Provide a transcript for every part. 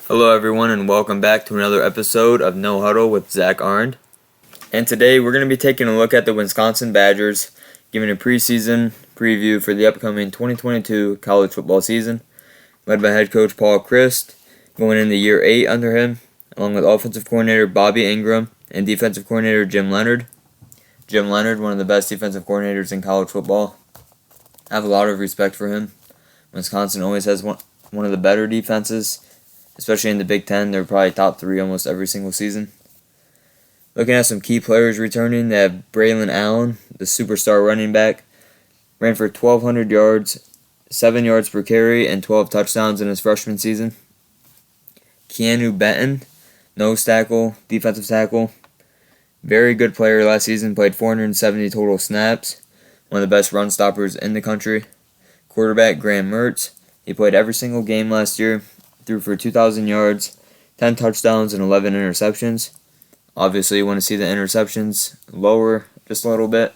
Hello, everyone, and welcome back to another episode of No Huddle with Zach Arndt. And today we're going to be taking a look at the Wisconsin Badgers, giving a preseason preview for the upcoming 2022 college football season, led by head coach Paul Chryst, going into year 8 under him, along with offensive coordinator Bobby Ingram and defensive coordinator Jim Leonhard. Jim Leonhard, one of the best defensive coordinators in college football. I have a lot of respect for him. Wisconsin always has one of the better defenses. Especially in the Big Ten, they're probably top 3 almost every single season. Looking at some key players returning, they have Braylon Allen, the superstar running back, ran for 1,200 yards, 7 yards per carry, and 12 touchdowns in his freshman season. Keanu Benton, nose tackle, defensive tackle, very good player last season, played 470 total snaps, one of the best run stoppers in the country. Quarterback Graham Mertz, he played every single game last year, threw for 2,000 yards, 10 touchdowns, and 11 interceptions. Obviously, you want to see the interceptions lower just a little bit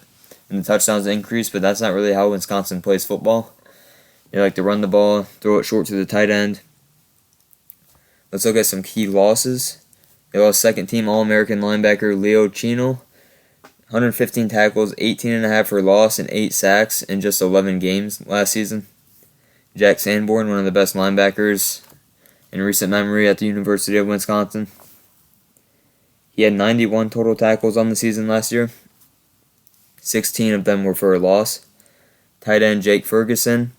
and the touchdowns increase, but that's not really how Wisconsin plays football. They like to run the ball, throw it short to the tight end. Let's look at some key losses. They lost second-team All-American linebacker Leo Chino, 115 tackles, 18.5 for loss, and 8 sacks in just 11 games last season. Jack Sanborn, one of the best linebackers in recent memory at the University of Wisconsin. He had 91 total tackles on the season last year. 16 of them were for a loss. Tight end Jake Ferguson,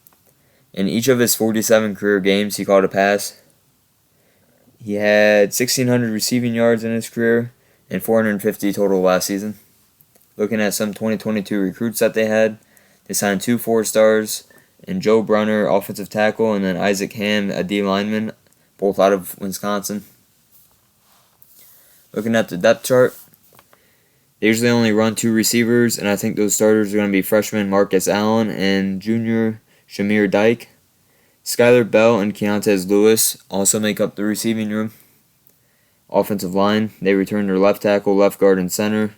in each of his 47 career games, he caught a pass. He had 1,600 receiving yards in his career and 450 total last season. Looking at some 2022 recruits that they had, they signed 2 4-stars, and Joe Brunner, offensive tackle, and then Isaac Ham, a D lineman, both out of Wisconsin. Looking at the depth chart, they usually only run 2 receivers, and I think those starters are going to be freshman Marcus Allen and junior Shamir Dyke. Skyler Bell and Keontae Lewis also make up the receiving room. Offensive line, they return their left tackle, left guard, and center.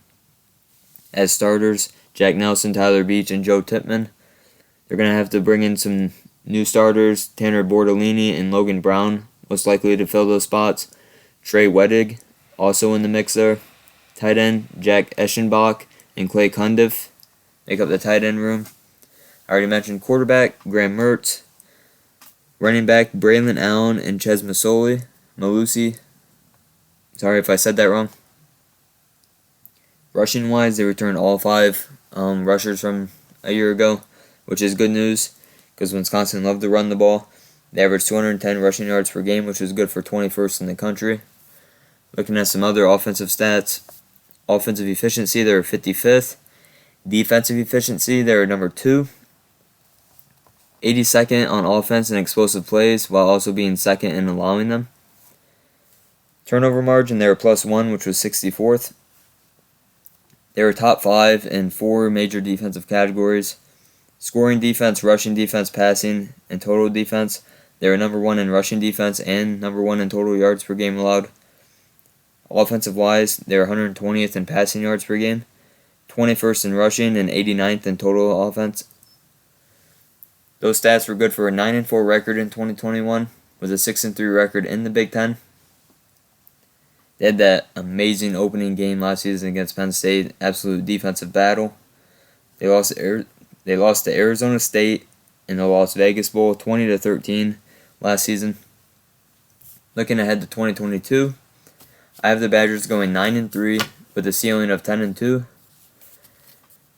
As starters, Jack Nelson, Tyler Beach, and Joe Tippmann. They're going to have to bring in some new starters, Tanner Bordolini and Logan Brown, most likely to fill those spots. Trey Wedig, also in the mix there. Tight end, Jack Eschenbach and Clay Cundiff make up the tight end room. I already mentioned quarterback, Graham Mertz. Running back, Braylon Allen and Ches Malusi. Sorry if I said that wrong. Rushing-wise, they returned all 5 rushers from a year ago, which is good news because Wisconsin loved to run the ball. They averaged 210 rushing yards per game, which is good for 21st in the country. Looking at some other offensive stats, offensive efficiency, they're 55th. Defensive efficiency, they're number 2. 82nd on offense and explosive plays, while also being second in allowing them. Turnover margin, they were +1, which was 64th. They were top 5 in 4 major defensive categories. Scoring defense, rushing defense, passing, and total defense. They were number 1 in rushing defense and number 1 in total yards per game allowed. Offensive-wise, they were 120th in passing yards per game, 21st in rushing, and 89th in total offense. Those stats were good for a 9-4 record in 2021, with a 6-3 record in the Big Ten. They had that amazing opening game last season against Penn State, absolute defensive battle. They lost to Arizona State in the Las Vegas Bowl, 20-13 last season. Looking ahead to 2022, I have the Badgers going 9-3 with a ceiling of 10-2.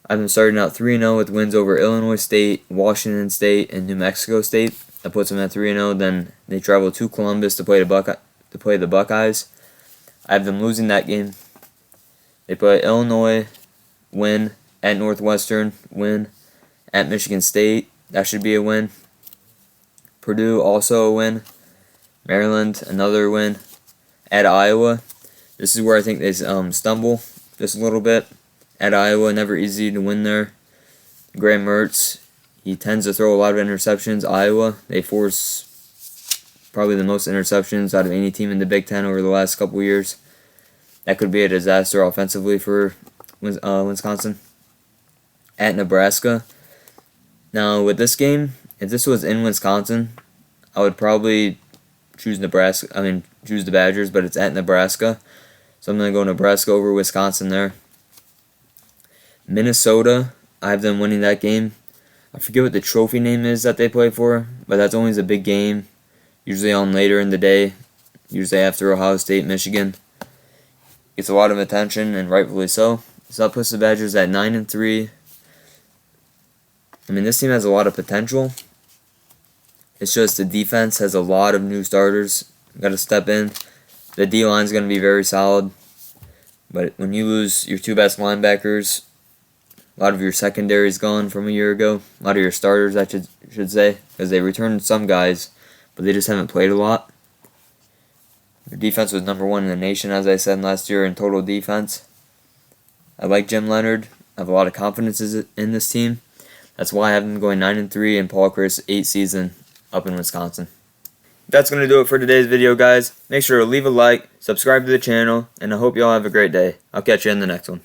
I have them starting out 3-0 with wins over Illinois State, Washington State, and New Mexico State. That puts them at 3-0. Then they travel to Columbus to play the Buckeyes. I have them losing that game. They play Illinois, win, at Northwestern, win, at Michigan State. That should be a win. Purdue, also a win. Maryland, another win. At Iowa, this is where I think they stumble just a little bit. At Iowa, never easy to win there. Graham Mertz, he tends to throw a lot of interceptions. Iowa, they force probably the most interceptions out of any team in the Big Ten over the last couple years. That could be a disaster offensively for Wisconsin. At Nebraska. Now, with this game, if this was in Wisconsin, I would probably choose the Badgers, but it's at Nebraska. So I'm going to go Nebraska over Wisconsin there. Minnesota, I have them winning that game. I forget what the trophy name is that they play for, but that's always a big game, usually on later in the day, usually after Ohio State, Michigan. Gets a lot of attention, and rightfully so. So that puts the Badgers at 9-3. I mean, this team has a lot of potential. It's just the defense has a lot of new starters. Got to step in. The D-line is going to be very solid. But when you lose your two best linebackers, a lot of your secondary is gone from a year ago. A lot of your starters, I should say, because they returned some guys, but they just haven't played a lot. Their defense was number 1 in the nation, as I said last year, in total defense. I like Jim Leonard. I have a lot of confidence in this team. That's why I have them going 9-3 in Paul Chryst' 8th season up in Wisconsin. That's going to do it for today's video, guys. Make sure to leave a like, subscribe to the channel, and I hope you all have a great day. I'll catch you in the next one.